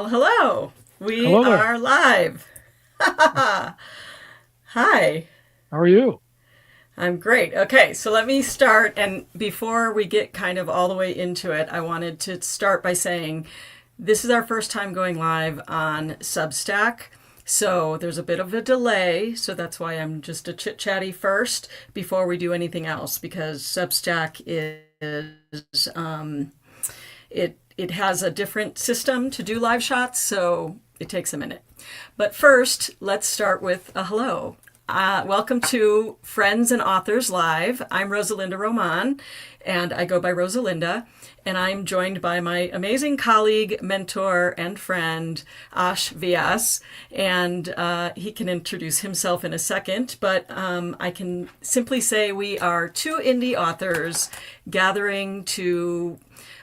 Well, hello. We Hello there. are live. Hi. How are you? I'm great. Okay, so let me start. And before we get kind of all the way into it, I wanted to start by saying this is our first time going live on Substack. So there's a bit of a delay. So that's why I'm just a chit chatty first before we do anything else, because Substack is it has a different system to do live shots, so it takes a minute. But first, let's start with a hello. Welcome to Friends and Authors Live. I'm Rosalinda Román, and I go by Rosalinda, and I'm joined by my amazing colleague, mentor, and friend, Vyas, and he can introduce himself in a second, but I can simply say we are two indie authors gathering to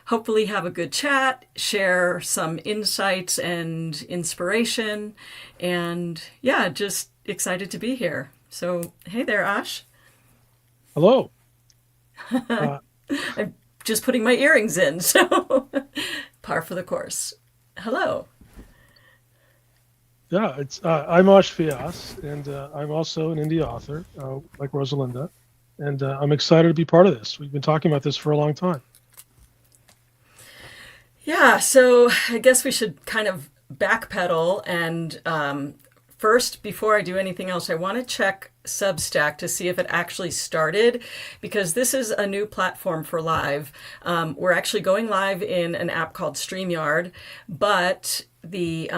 hopefully have a good chat, share some insights and inspiration, and yeah, just excited to be here. So, hey there, Ash. Hello. Uh, I'm just putting my earrings in, so par for the course. Hello. yeah, it's I'm Ash Vyas, and I'm also an indie author, like Rosalinda, and I'm excited to be part of this. We've been talking about this for a long time. Yeah, so I guess we should kind of backpedal and first, before I do anything else, I want to check Substack to see if it actually started because this is a new platform for live. We're actually going live in an app called StreamYard, but the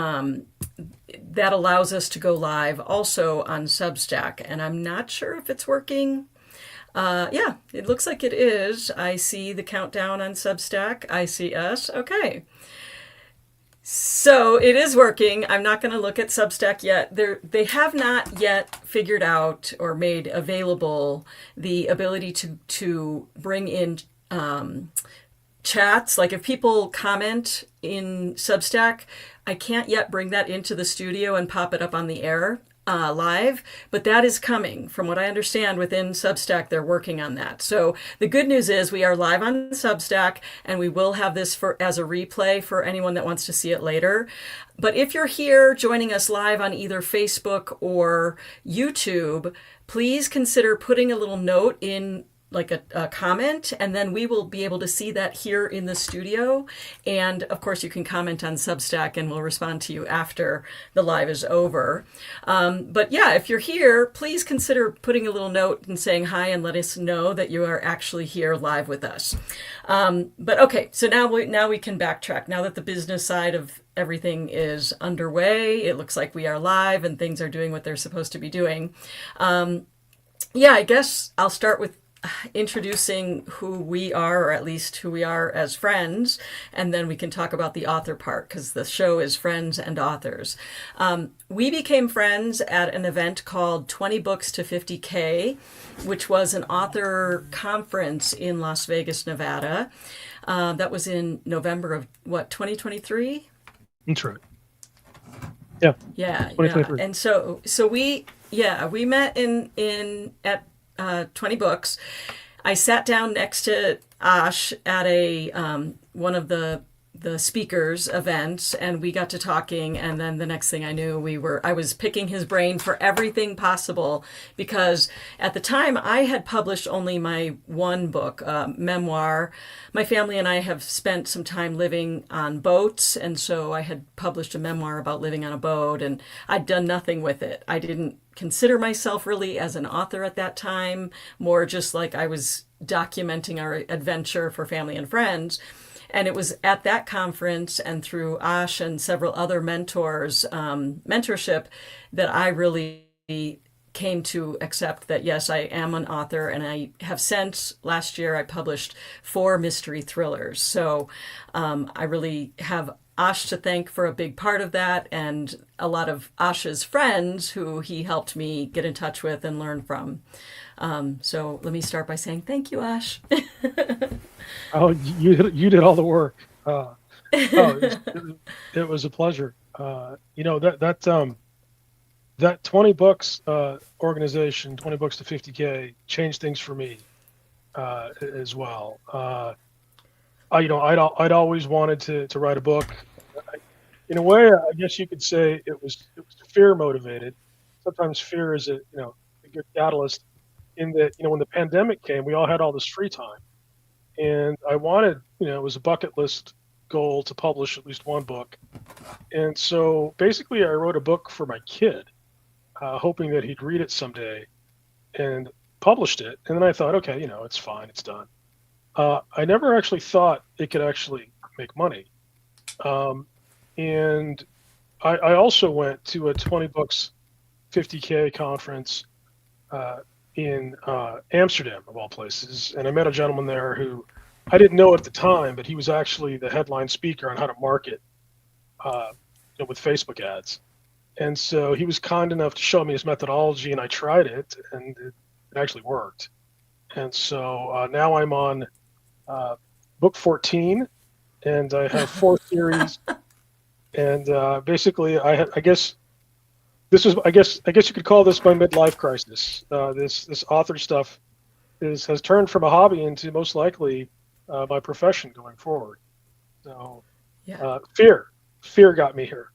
that allows us to go live also on Substack, and I'm not sure if it's working. Yeah, it looks like it is. I see the countdown on Substack. I see us. Okay. So it is working. I'm not going to look at Substack yet. They have not yet figured out or made available the ability to bring in chats. Like if people comment in Substack, I can't yet bring that into the studio and pop it up on the air live, but that is coming. From what I understand, within Substack, they're working on that. So the good news is we are live on Substack, and we will have this for as a replay for anyone that wants to see it later. But if you're here joining us live on either Facebook or YouTube, please consider putting a little note in like a comment, and then we will be able to see that here in the studio. And of course, you can comment on Substack and we'll respond to you after the live is over. But yeah, if you're here, please consider putting a little note and saying hi and let us know that you are actually here live with us. But okay, so now we can backtrack. Now that the business side of everything is underway, it looks like we are live and things are doing what they're supposed to be doing. Yeah, I guess I'll start with introducing who we are, or at least who we are as friends, and then we can talk about the author part because the show is Friends and Authors. We became friends at an event called 20 Books to 50K, which was an author conference in Las Vegas, Nevada. That was in November of what, 2023? That's right. Yeah, Yeah. 2023. And so we met in at 20 books. I sat down next to Ash at a one of the speakers events, and we got to talking, and then the next thing I knew, I was picking his brain for everything possible, because at the time I had published only my one book, memoir. My family and I have spent some time living on boats, and so I had published a memoir about living on a boat, and I'd done nothing with it. I didn't consider myself really as an author at that time, more just like I was documenting our adventure for family and friends. And it was at that conference and through Ash and several other mentors, mentorship, that I really came to accept that, yes, I am an author. And I have since last year, I published 4 mystery thrillers. So I really have Ash to thank for a big part of that, and a lot of Ash's friends who he helped me get in touch with and learn from. So let me start by saying thank you, Ash. Oh, you did all the work. Oh, it was a pleasure. That 20 books organization, 20 books to 50K, changed things for me as well. I'd always wanted to write a book. in a way, I guess you could say it was fear motivated. Sometimes fear is a good catalyst in that when the pandemic came, we all had all this free time, and I wanted it was a bucket list goal to publish at least one book, and so basically I wrote a book for my kid, hoping that he'd read it someday, and published it, and then I thought, okay, it's fine, it's done. I never actually thought it could actually make money. Um, and I also went to a 20 books 50K conference uh, in Amsterdam, of all places. And I met a gentleman there who I didn't know at the time, but he was actually the headline speaker on how to market with Facebook ads. And so he was kind enough to show me his methodology, and I tried it, and it actually worked. And so now I'm on book 14, and I have 4 series. And basically, I guess this is I guess you could call this my midlife crisis. This author stuff has turned from a hobby into most likely my profession going forward. So Yeah. fear got me here.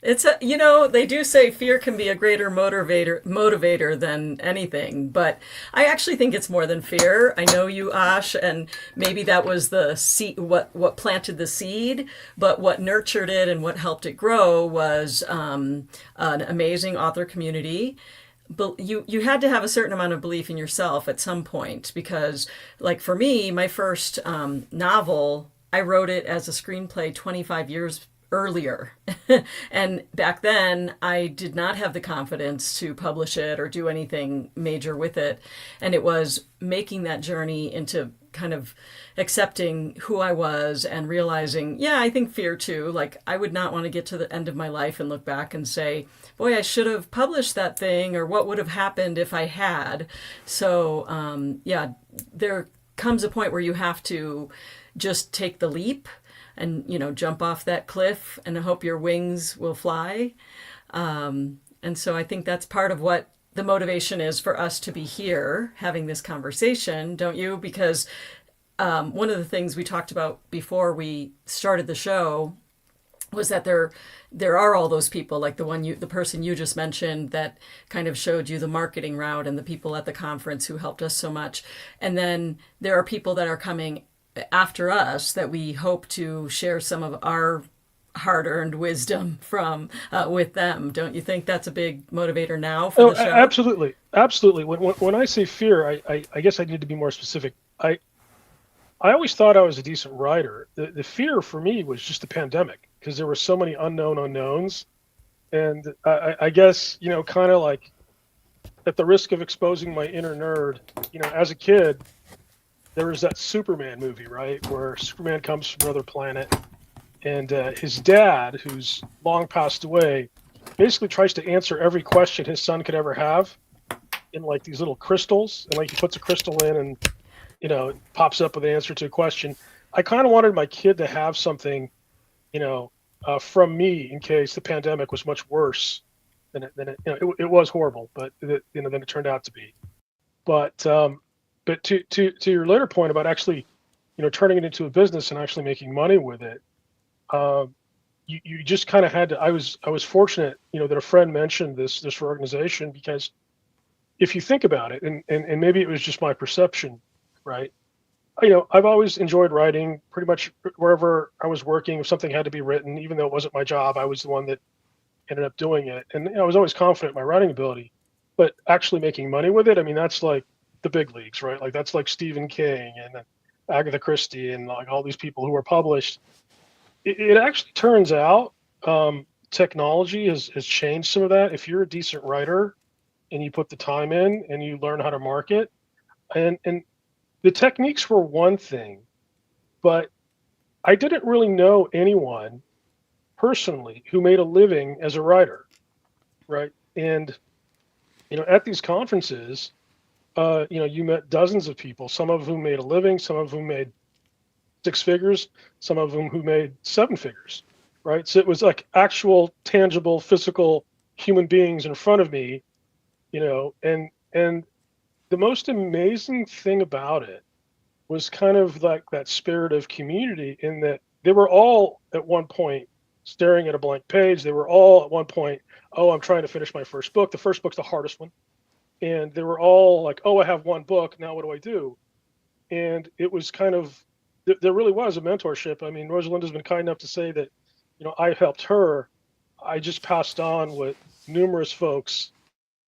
It's they do say fear can be a greater motivator than anything, but I actually think it's more than fear. I know you, Ash, and maybe that was the seed, what planted the seed, but what nurtured it and what helped it grow was an amazing author community. But you had to have a certain amount of belief in yourself at some point, because like for me, my first novel, I wrote it as a screenplay 25 years earlier. And back then, I did not have the confidence to publish it or do anything major with it. And it was making that journey into kind of accepting who I was and realizing, yeah, I think fear too. Like, I would not want to get to the end of my life and look back and say, boy, I should have published that thing, or what would have happened if I had. So, yeah, there comes a point where you have to just take the leap and jump off that cliff and hope your wings will fly. And so I think that's part of what the motivation is for us to be here having this conversation, don't you? Because one of the things we talked about before we started the show was that there are all those people, like the person you just mentioned, that kind of showed you the marketing route, and the people at the conference who helped us so much. And then there are people that are coming after us that we hope to share some of our hard-earned wisdom from with them. Don't you think that's a big motivator now for Oh, the show? absolutely, absolutely. When I say fear, I guess I need to be more specific. I always thought I was a decent writer. The fear for me was just the pandemic, because there were so many unknown unknowns, and I guess kind of like, at the risk of exposing my inner nerd, as a kid, there was that Superman movie, right, where Superman comes from another planet, and his dad, who's long passed away, basically tries to answer every question his son could ever have in like these little crystals, and like he puts a crystal in, and it pops up with the answer to a question. I kind of wanted my kid to have something, from me, in case the pandemic was much worse than it was horrible, but than it turned out to be. But to your later point about actually, turning it into a business and actually making money with it, um, you just kind of had to. I was fortunate, that a friend mentioned this organization, because if you think about it, and maybe it was just my perception, right? I've always enjoyed writing. Pretty much wherever I was working, if something had to be written, even though it wasn't my job, I was the one that ended up doing it. And I was always confident in my writing ability. But actually making money with it, I mean, that's like the big leagues, right? Like that's like Stephen King and Agatha Christie and like all these people who are published. It actually turns out technology has changed some of that. If you're a decent writer and you put the time in and you learn how to market, and the techniques were one thing, but I didn't really know anyone personally who made a living as a writer, right? And at these conferences, you met dozens of people, some of whom made a living, some of whom made 6 figures, some of whom who made 7 figures, right? So it was like actual, tangible, physical human beings in front of me, and the most amazing thing about it was kind of like that spirit of community, in that they were all at one point staring at a blank page. They were all at one point, oh, I'm trying to finish my first book. The first book's the hardest one. And they were all like, oh, I have one book. Now what do I do? And it was kind of, there really was a mentorship. I mean, Rosalinda's been kind enough to say that, I helped her. I just passed on what numerous folks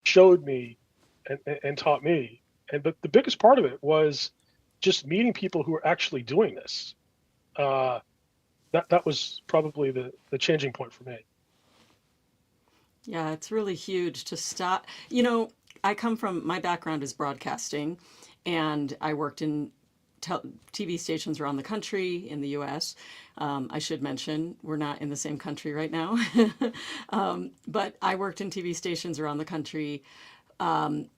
showed me and taught me. But the biggest part of it was just meeting people who are actually doing this. Uh, that was probably the changing point for me. Yeah, it's really huge to stop. I come from, my background is broadcasting, and I worked in TV stations around the country in the US. I should mention, we're not in the same country right now. But I worked in TV stations around the country, and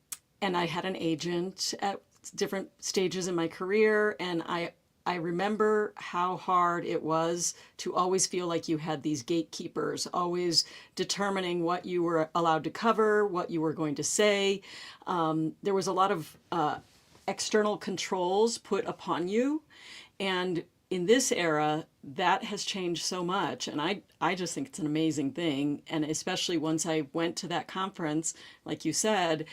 I had an agent at different stages in my career, and I remember how hard it was to always feel like you had these gatekeepers, always determining what you were allowed to cover, what you were going to say. There was a lot of external controls put upon you. And in this era, that has changed so much. And I just think it's an amazing thing. And especially once I went to that conference, like you said,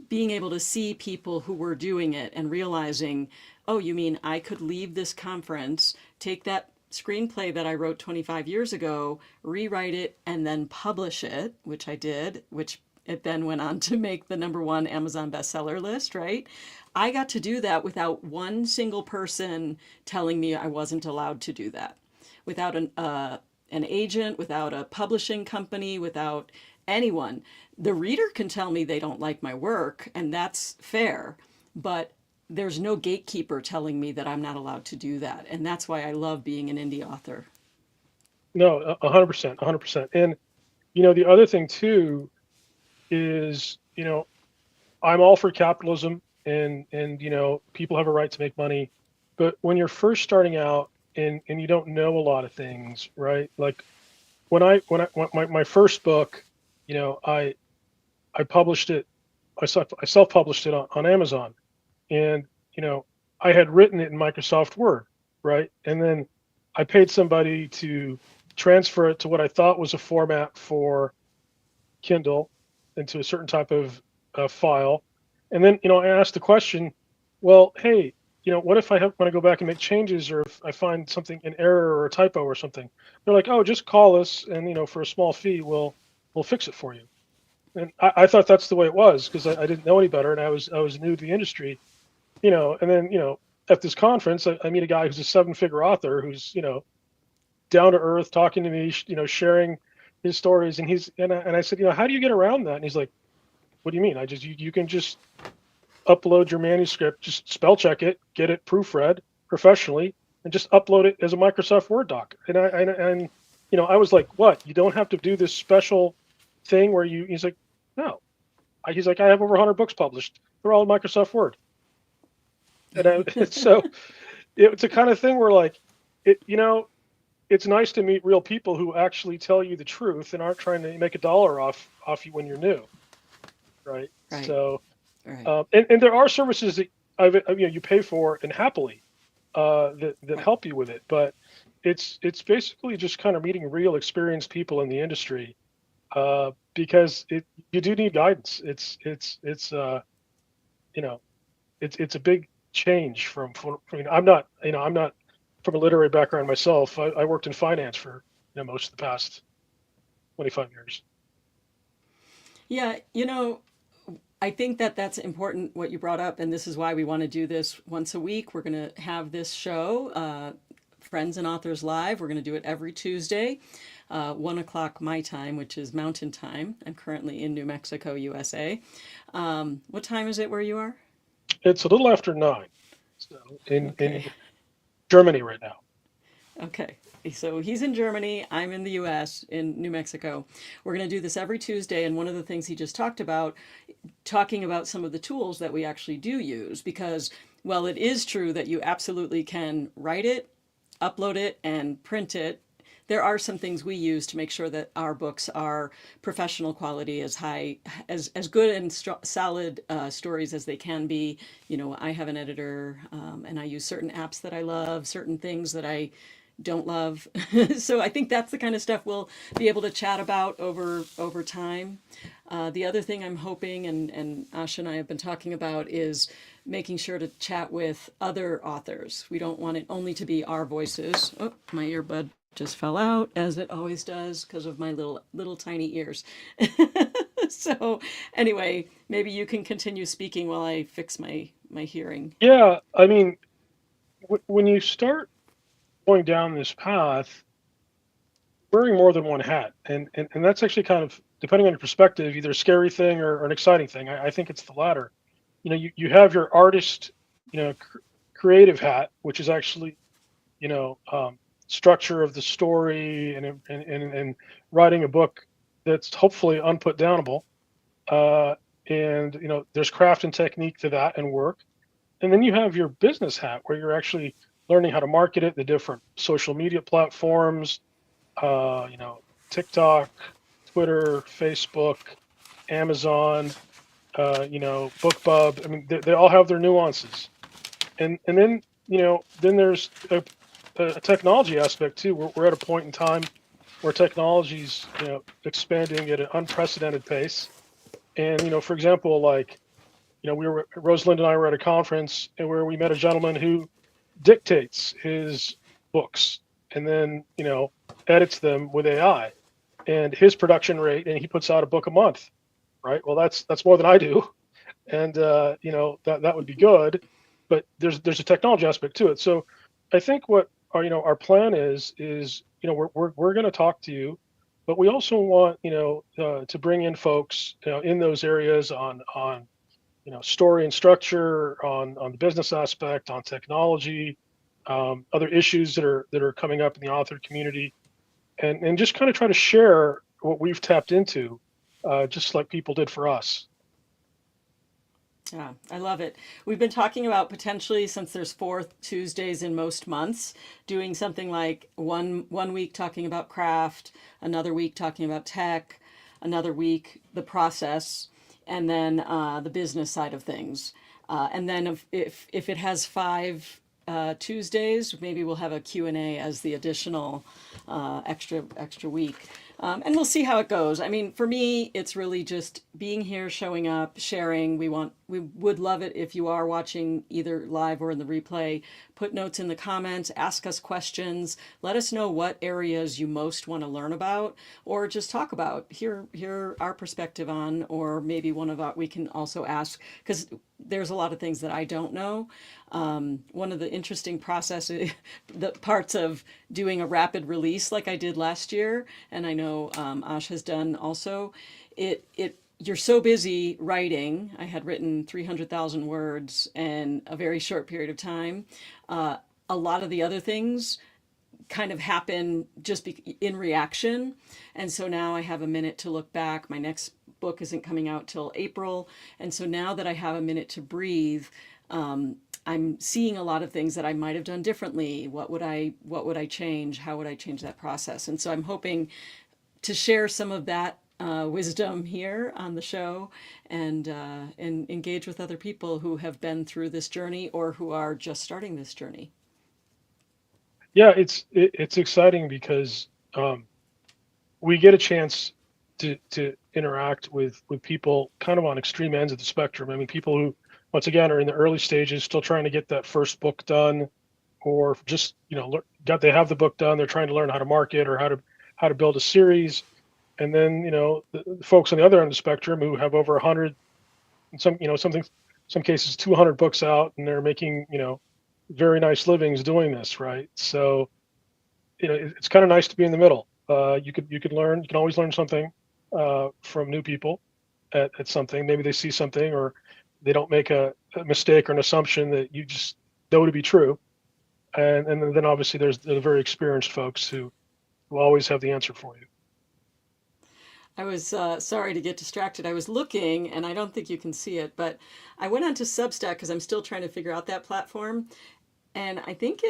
being able to see people who were doing it and realizing, oh, you mean I could leave this conference, take that screenplay that I wrote 25 years ago, rewrite it, and then publish it, which I did, which it then went on to make the #1 Amazon bestseller list, right? I got to do that without one single person telling me I wasn't allowed to do that, without an agent, without a publishing company, without anyone. The reader can tell me they don't like my work, and that's fair, but there's no gatekeeper telling me that I'm not allowed to do that. And that's why I love being an indie author. No, 100%, 100%. And the other thing too is, I'm all for capitalism, and people have a right to make money, but when you're first starting out and you don't know a lot of things, right? Like when my first book, I published it, I self-published it on Amazon, and I had written it in Microsoft Word, right? And then I paid somebody to transfer it to what I thought was a format for Kindle into a certain type of file. And then, I asked the question, well, hey, what if I want to go back and make changes, or if I find something, an error or a typo or something? They're like, oh, just call us, and for a small fee, we'll fix it for you. And I thought that's the way it was, because I didn't know any better, and I was new to the industry, And then at this conference, I meet a guy who's a 7-figure author who's down to earth, talking to me, sharing his stories, and I said, how do you get around that? And he's like, what do you mean? You can just upload your manuscript, just spell check it, get it proofread professionally, and just upload it as a Microsoft Word doc. I was like, what? You don't have to do this special thing where you? He's like, no. He's like, I have over 100 books published. They're all in Microsoft Word. So it's a kind of thing where, like, it's nice to meet real people who actually tell you the truth and aren't trying to make a dollar off you when you're new, right? Right. So, Right. and there are services that you pay for and happily that Right. help you with it, but it's basically just kind of meeting real experienced people in the industry, because you do need guidance. It's a big change from I'm not from a literary background myself. I worked in finance for most of the past 25 years. Yeah, I think that that's important what you brought up, and this is why we want to do this once a week. We're going to have this show, Friends and Authors Live. We're going to do it every Tuesday, 1 o'clock my time, which is Mountain Time. I'm currently in New Mexico, USA. What time is it where you are? It's a little after 9, so Okay. in Germany right now. Okay. So he's in Germany, I'm in the US, in New Mexico. We're going to do this every Tuesday. And one of the things he just talked about, talking about some of the tools that we actually do use, because, well, it is true that you absolutely can write it, upload it, and print it. There are some things we use to make sure that our books are professional quality, as high as good and solid stories as they can be. I have an editor, and I use certain apps that I love, certain things that I don't love. So I think that's the kind of stuff we'll be able to chat about over time. The other thing I'm hoping, and Asha and I have been talking about, is making sure to chat with other authors. We don't want it only to be our voices. Oh, my earbud just fell out, as it always does because of my little tiny ears. So anyway, maybe you can continue speaking while I fix my hearing. Yeah, I mean, when you start going down this path, wearing more than one hat, and that's actually kind of, depending on your perspective, either a scary thing or an exciting thing. I think it's the latter. You have your artist, creative hat, which is actually, you know, um, structure of the story and writing a book that's hopefully unputdownable. Uh, and there's craft and technique to that and work. And then you have your business hat where you're actually learning how to market it, the different social media platforms, uh, you know, TikTok, Twitter, Facebook, Amazon, BookBub. I mean, they all have their nuances. And then then there's a technology aspect too. We're at a point in time where technology's expanding at an unprecedented pace. And for example, like Rosalind and I were at a conference and where we met a gentleman who dictates his books and then edits them with AI, and his production rate, and he puts out a book a month, right? Well, that's more than I do, and that would be good, but there's a technology aspect to it. So I think what our plan is we're going to talk to you, but we also want to bring in folks in those areas on story and structure, on the business aspect, on technology, other issues that are coming up in the author community, and just kind of try to share what we've tapped into, just like people did for us. Yeah, I love it. We've been talking about potentially, since there's 4 Tuesdays in most months, doing something like one week talking about craft, another week talking about tech, another week the process, and then the business side of things. And then if it has 5 Tuesdays, maybe we'll have a Q&A as the additional extra week. And we'll see how it goes. I mean, for me, it's really just being here, showing up, sharing. We would love it if you are watching either live or in the replay. Put notes in the comments, ask us questions, let us know what areas you most want to learn about, or just talk about. Hear our perspective on, or maybe one of our, we can also ask, because there's a lot of things that I don't know. One of the interesting processes, the parts of doing a rapid release like I did last year, and I know Ash has done also, it you're so busy writing. I had written 300,000 words in a very short period of time. A lot of the other things kind of happen in reaction. And so now I have a minute to look back. My next book isn't coming out till April. And so now that I have a minute to breathe, I'm seeing a lot of things that I might have done differently. What would I change? How would I change that process? And so I'm hoping to share some of that wisdom here on the show, and engage with other people who have been through this journey or who are just starting this journey. Yeah, it's exciting because we get a chance to interact with people kind of on extreme ends of the spectrum. I mean, people who, once again, are in the early stages, still trying to get that first book done, or just they have the book done, they're trying to learn how to market or how to build a series. And then the folks on the other end of the spectrum who have over 100, and some cases 200 books out, and they're making very nice livings doing this, right? So it's kind of nice to be in the middle. You can always learn something from new people at something. Maybe they see something, or they don't make a mistake or an assumption that you just know to be true. And then obviously there's the very experienced folks who always have the answer for you. I was sorry to get distracted. I was looking, and I don't think you can see it, but I went onto Substack because I'm still trying to figure out that platform. And I think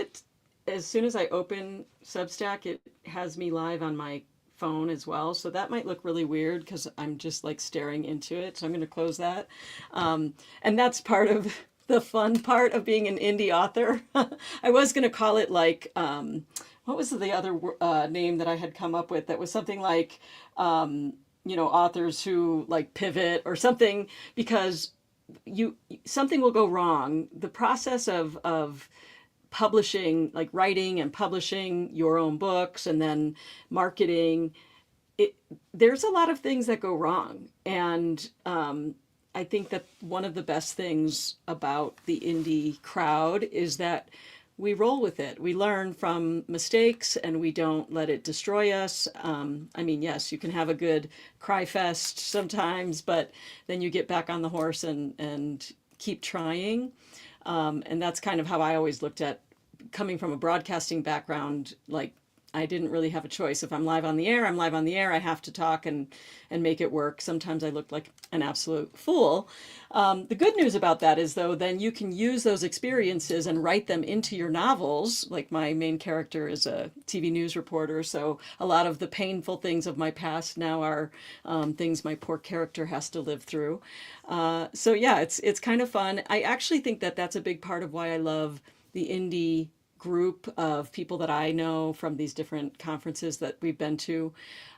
as soon as I open Substack, it has me live on my phone as well. So that might look really weird because I'm just like staring into it. So I'm going to close that. And that's part of the fun part of being an indie author. I was going to call it like, what was the other name that I had come up with that was something like, authors who like pivot or something, because you something will go wrong. The process of publishing, like writing and publishing your own books and then marketing, it there's a lot of things that go wrong, and I think that one of the best things about the indie crowd is that we roll with it. We learn from mistakes and we don't let it destroy us. I mean, yes, you can have a good cry fest sometimes, but then you get back on the horse and keep trying. And that's kind of how I always looked at coming from a broadcasting background. Like, I didn't really have a choice. If I'm live on the air, I'm live on the air. I have to talk and make it work. Sometimes I looked like an absolute fool. The good news about that is, though, then you can use those experiences and write them into your novels. Like, my main character is a TV news reporter, so a lot of the painful things of my past now are things my poor character has to live through. So yeah, it's kind of fun. I actually think that that's a big part of why I love the indie group of people that I know from these different conferences that we've been to.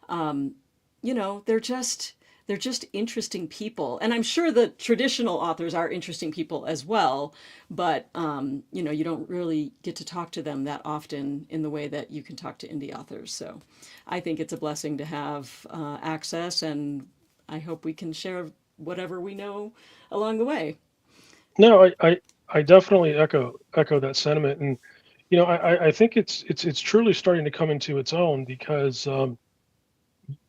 They're just interesting people, and I'm sure the traditional authors are interesting people as well. But you don't really get to talk to them that often in the way that you can talk to indie authors. So, I think it's a blessing to have access, and I hope we can share whatever we know along the way. No, I definitely echo that sentiment, and I think it's truly starting to come into its own because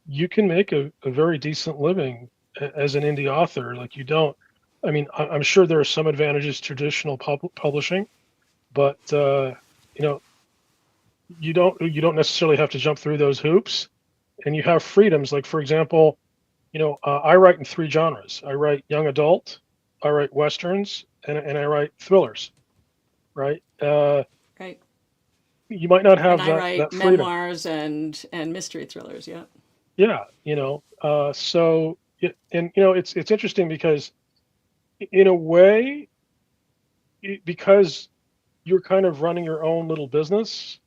you can make a very decent living as an indie author. Like you don't, I mean, I'm sure there are some advantages to traditional publishing, but you know, you don't necessarily have to jump through those hoops, and you have freedoms. Like for example, I write in three genres. I write young adult, I write westerns, and I write thrillers. Right? Right. You might not And have I that write freedom. memoirs and mystery thrillers. Yeah. Yeah, so and it's interesting because in a way, because you're kind of running your own little business,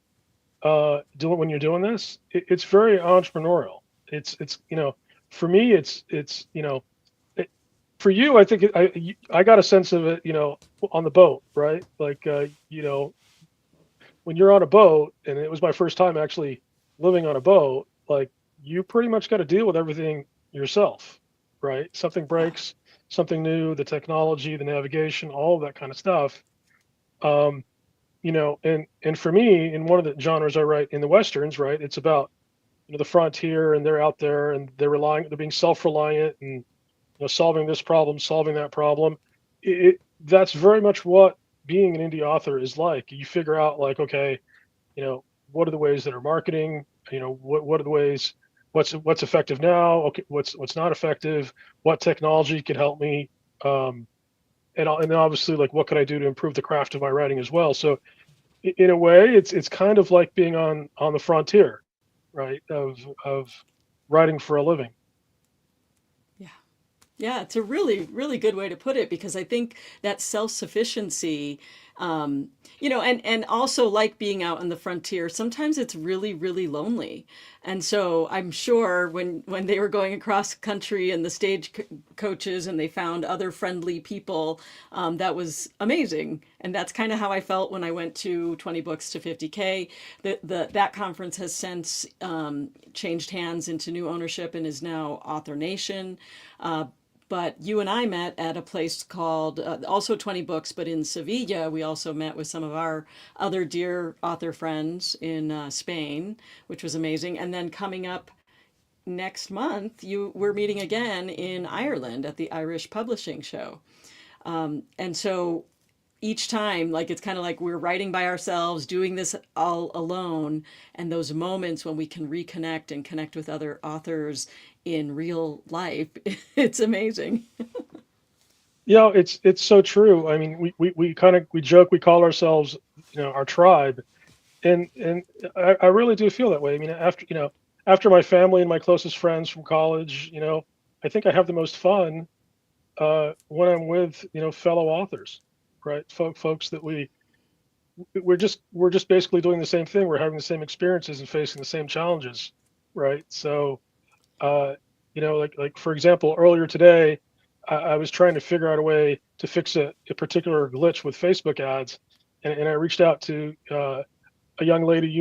doing when you're doing this, it's very entrepreneurial. It's for me, it, for you, I think I got a sense of it, on the boat, right? Like, when you're on a boat, and it was my first time actually living on a boat, like you pretty much got to deal with everything yourself, right? Something Yeah. breaks, something new, the technology, the navigation, all of that kind of stuff. Um, and for me, in one of the genres I write in the westerns, right, it's about the frontier, and they're out there and they're being self-reliant, and solving this problem, solving that problem. That's very much what being an indie author is like. You figure out like, okay, you know what are the ways that are marketing, what are the ways, what's effective now, okay, what's not effective, what technology could help me, um, and then obviously like what could I do to improve the craft of my writing as well. So in a way, it's kind of like being on the frontier, right, of writing for a living. Yeah. Yeah, it's a really, really good way to put it, because I think that self-sufficiency, and also like being out on the frontier, sometimes it's really, really lonely. And so I'm sure when they were going across country and the coaches and they found other friendly people, that was amazing. And that's kind of how I felt when I went to 20 Books to 50K. That conference has since changed hands into new ownership and is now Author Nation. But you and I met at a place called, also 20 Books, but in Sevilla. We also met with some of our other dear author friends in Spain, which was amazing. And then coming up next month, we're meeting again in Ireland at the Irish Publishing Show. And so each time, like, it's kind of like we're writing by ourselves, doing this all alone, and those moments when we can reconnect and connect with other authors in real life, it's amazing. It's so true. I mean, we kind of we joke, we call ourselves our tribe, and I really do feel that way. I mean, after my family and my closest friends from college, I think I have the most fun when I'm with fellow authors, right? Folks that we're just basically doing the same thing. We're having the same experiences and facing the same challenges, right? So, uh, like for example, earlier today, I was trying to figure out a way to fix a particular glitch with Facebook ads, and I reached out to a young lady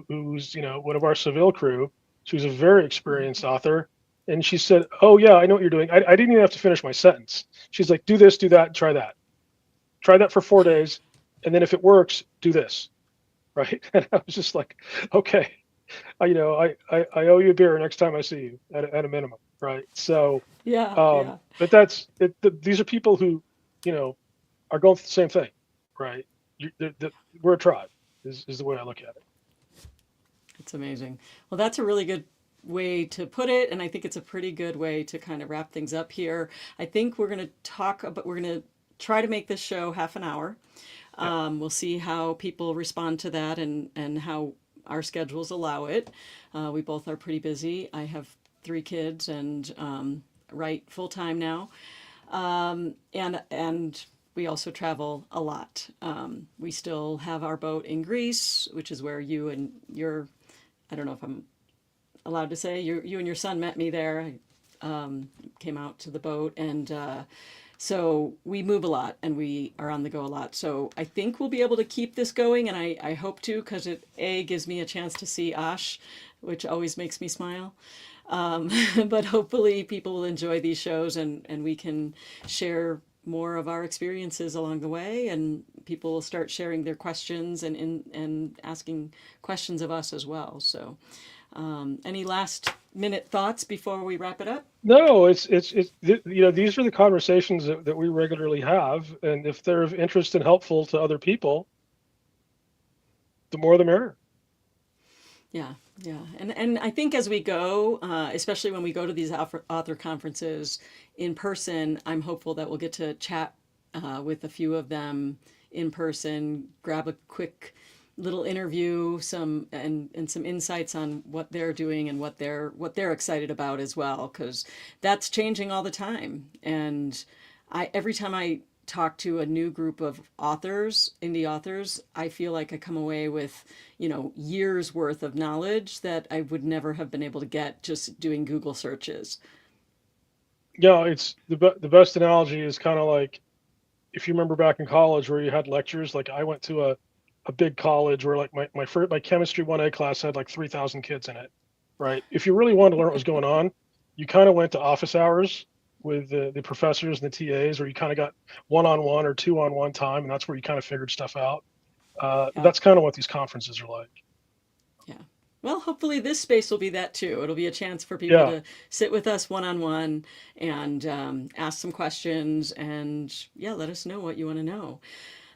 who's one of our Seville crew. She was a very experienced author, and she said, "Oh yeah, I know what you're doing." I didn't even have to finish my sentence. She's like, "Do this, do that, and try that. Try that for 4 days, and then if it works, do this." Right? And I was just like, "Okay, I owe you a beer next time I see you at a minimum." Right? So, Yeah, yeah. but that's it. These are people who, you know, are going through the same thing, right? We're a tribe, is the way I look at it. It's amazing. Well, that's a really good way to put it, and I think it's a pretty good way to kind of wrap things up here. I think we're going to try to make this show half an hour. Yeah. We'll see how people respond to that and how our schedules allow it. We both are pretty busy. I have 3 kids and write full time now. And we also travel a lot. We still have our boat in Greece, which is where you and your, I don't know if I'm allowed to say, you and your son met me there. I came out to the boat, and so we move a lot and we are on the go a lot. So I think we'll be able to keep this going, and I hope to, because it gives me a chance to see Ash, which always makes me smile. Um, but hopefully people will enjoy these shows, and we can share more of our experiences along the way, and people will start sharing their questions and asking questions of us as well. So any last minute thoughts before we wrap it up? No, these are the conversations that we regularly have, and if they're of interest and helpful to other people, the more the merrier. Yeah, yeah, and I think as we go, especially when we go to these author conferences in person, I'm hopeful that we'll get to chat with a few of them in person, grab a quick little interview, and some insights on what they're doing and what they're excited about as well, because that's changing all the time. And I every time I talk to a new group of authors, indie authors, I feel like I come away with, years worth of knowledge that I would never have been able to get just doing Google searches. Yeah, it's the best analogy is kind of like if you remember back in college where you had lectures. Like I went to a big college where like my chemistry 1A class had like 3,000 kids in it. Right? If you really wanted to learn what was going on, you kind of went to office hours with the professors and the TAs, or you kind of got one-on-one or two-on-one time, and that's where you kind of figured stuff out. Yeah, That's kind of what these conferences are like. yeah. Well, hopefully this space will be that too. It'll be a chance for people Yeah. to sit with us one on one and ask some questions, and yeah, let us know what you want to know.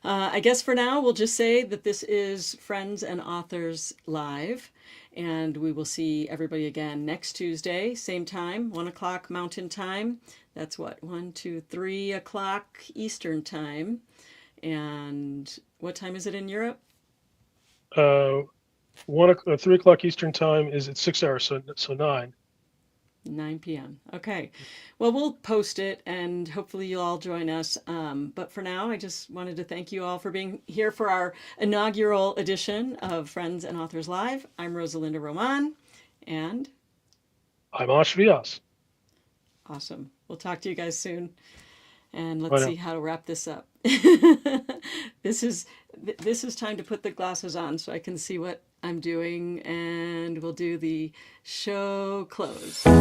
I guess for now, we'll just say that this is Friends and Authors Live, and we will see everybody again next Tuesday, same time, 1 o'clock Mountain Time. That's what, 1, 2, 3 o'clock Eastern Time. And what time is it in Europe? Uh, 3 o'clock Eastern time is at 6 hours, so nine. 9 p.m. Okay. Well, we'll post it and hopefully you'll all join us. But for now, I just wanted to thank you all for being here for our inaugural edition of Friends and Authors Live. I'm Rosalinda Roman, and I'm Vyas. awesome. We'll talk to you guys soon, and Bye let's now. see how to wrap this up. this is this is time to put the glasses on so I can see what I'm doing, and we'll do the show close.